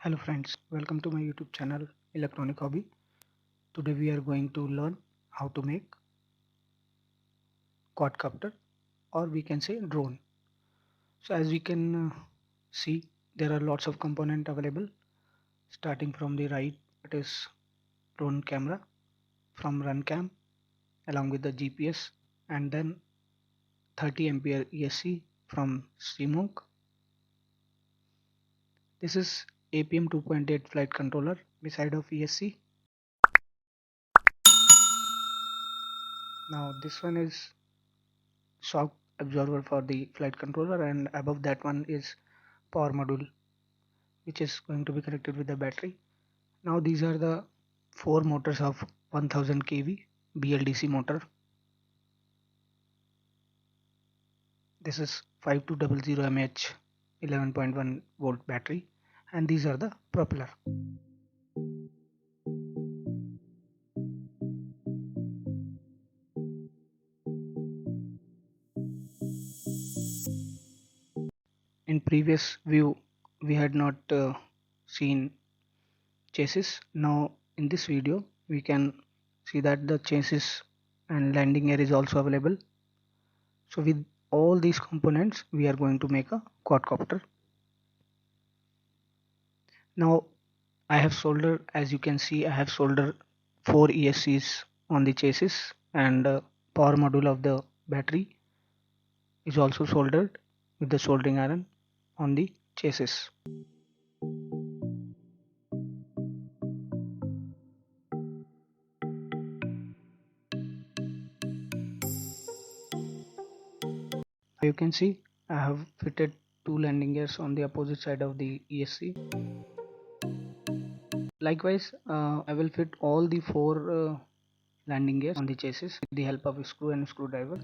Hello friends, welcome to my YouTube channel Electronic Hobby. Today we are going to learn how to make quadcopter, or we can say drone. So as we can see, there are lots of components available. Starting from the right, it is drone camera from RunCam along with the GPS, and then 30 ampere ESC from Simoke. This is APM 2.8 flight controller beside of ESC. Now this one is shock absorber for the flight controller, and above that one is power module which is going to be connected with the battery. Now these are the four motors of 1000 kV BLDC motor. This is 5200 mAh 11.1 volt battery, and these are the propeller. In previous view we had not seen chassis. Now in this video we can see that the chassis and landing gear is also available. So with all these components we are going to make a quadcopter. Now I have soldered, as you can see, I have soldered 4 ESCs on the chassis, and power module of the battery is also soldered with the soldering iron on the chassis. You can see I have fitted 2 landing gears on the opposite side of the ESC. Likewise, I will fit all the 4 landing gears on the chassis with the help of a screw and a screwdriver.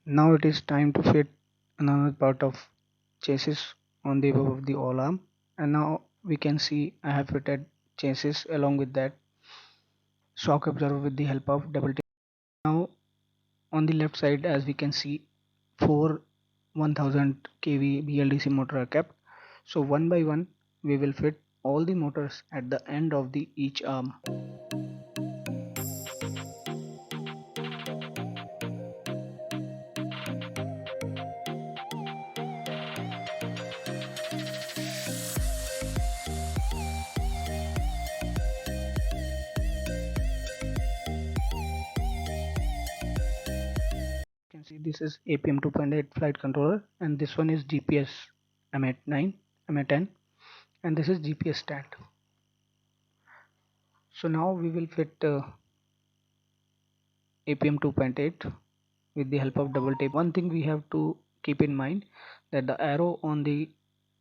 Now it is time to fit another part of chassis on the above of the all arm, and now we can see I have fitted chassis along with that shock absorber with the help of double tape. Now on the left side, as we can see, 4 1000 kV BLDC motor are kept. So one by one we will fit all the motors at the end of the each arm. You can see this is APM 2.8 flight controller, and this one is GPS M89, M10, and this is GPS stand. So now we will fit APM 2.8 with the help of double tape. One thing we have to keep in mind, that the arrow on the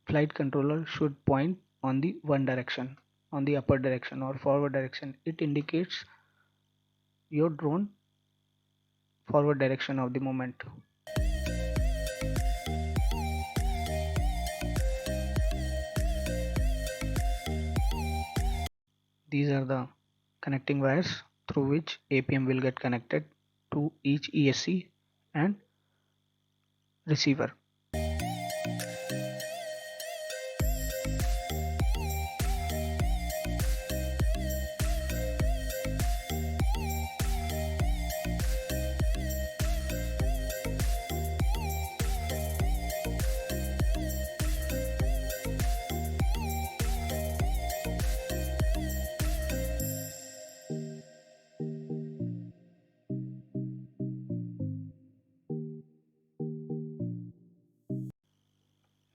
flight controller should point on the one direction, on the upper direction or forward direction. It indicates your drone forward direction of the movement. These are the connecting wires through which APM will get connected to each ESC and receiver.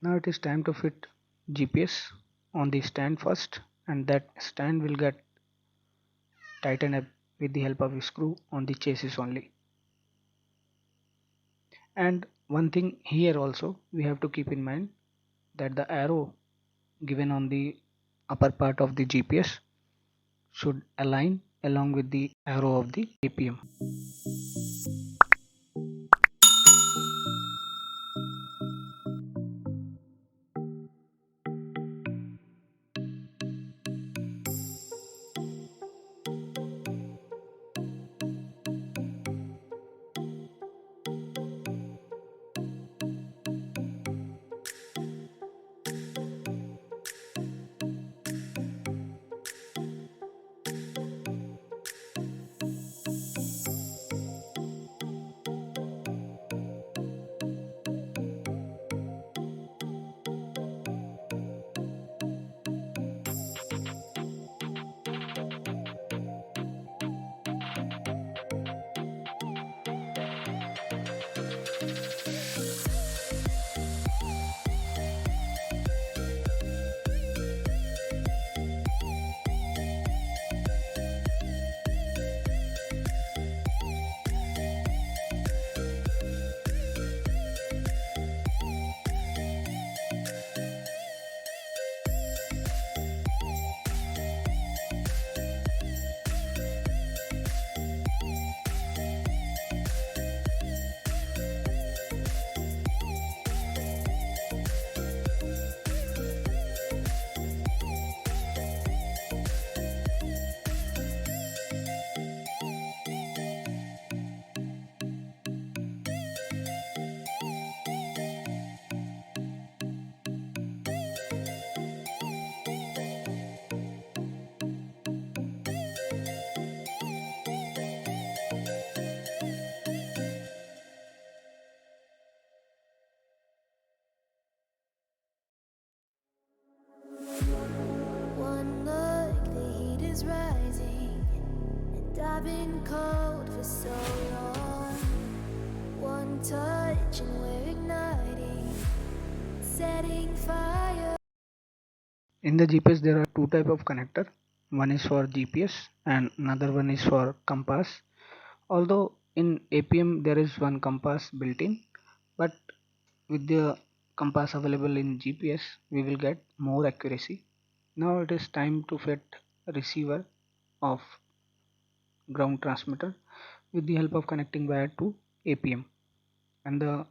Now it is time to fit GPS on the stand first, and that stand will get tightened up with the help of a screw on the chassis only. And one thing here also we have to keep in mind, that the arrow given on the upper part of the GPS should align along with the arrow of the APM. I've been cold for so long. One touch and we're igniting, setting fire. In the GPS there are two type of connector. One is for GPS and another one is for compass. Although in APM there is one compass built in, but with the compass available in GPS we will get more accuracy. Now it is time to fit receiver of ground transmitter with the help of connecting wire to APM, and the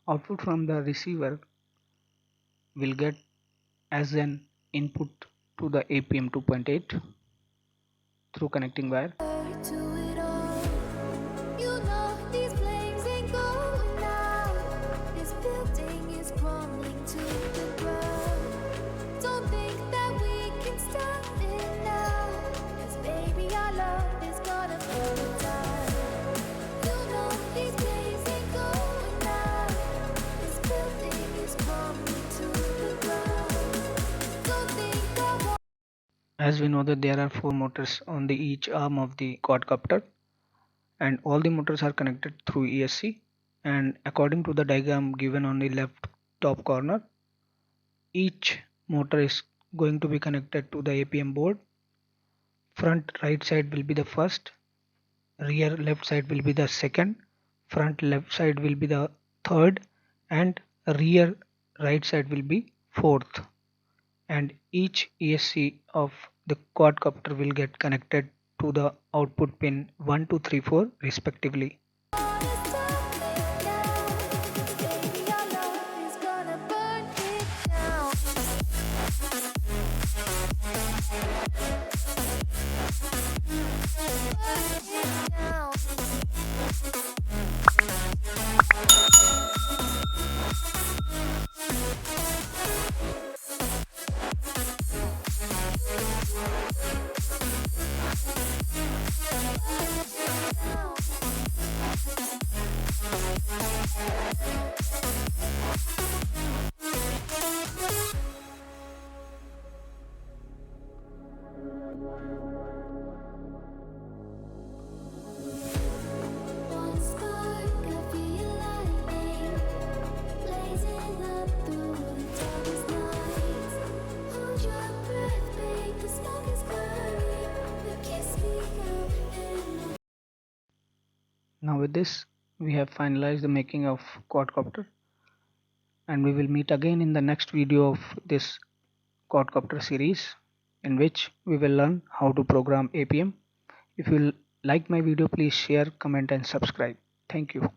output from the receiver will get as an input to the APM 2.8 through connecting wire. To it all. You know these flames ain't going out. This building is crumbling to the ground. Don't think that we can stop it now. 'Cause baby, our love is gonna burn it down. You know these flames ain't going out. This building is crumbling to the ground. Don't think that. As we know that there are four motors on the each arm of the quadcopter, and all the motors are connected through ESC, and according to the diagram given on the left top corner, each motor is going to be connected to the APM board. Front right side will be the first, rear left side will be the second, front left side will be the third, and rear right side will be fourth. And each ESC of the quadcopter will get connected to the output pin 1, 2, 3, 4 respectively. Now with this we have finalized the making of quadcopter, and we will meet again in the next video of this quadcopter series, in which we will learn how to program APM. If you like my video, please share, comment and subscribe. Thank you.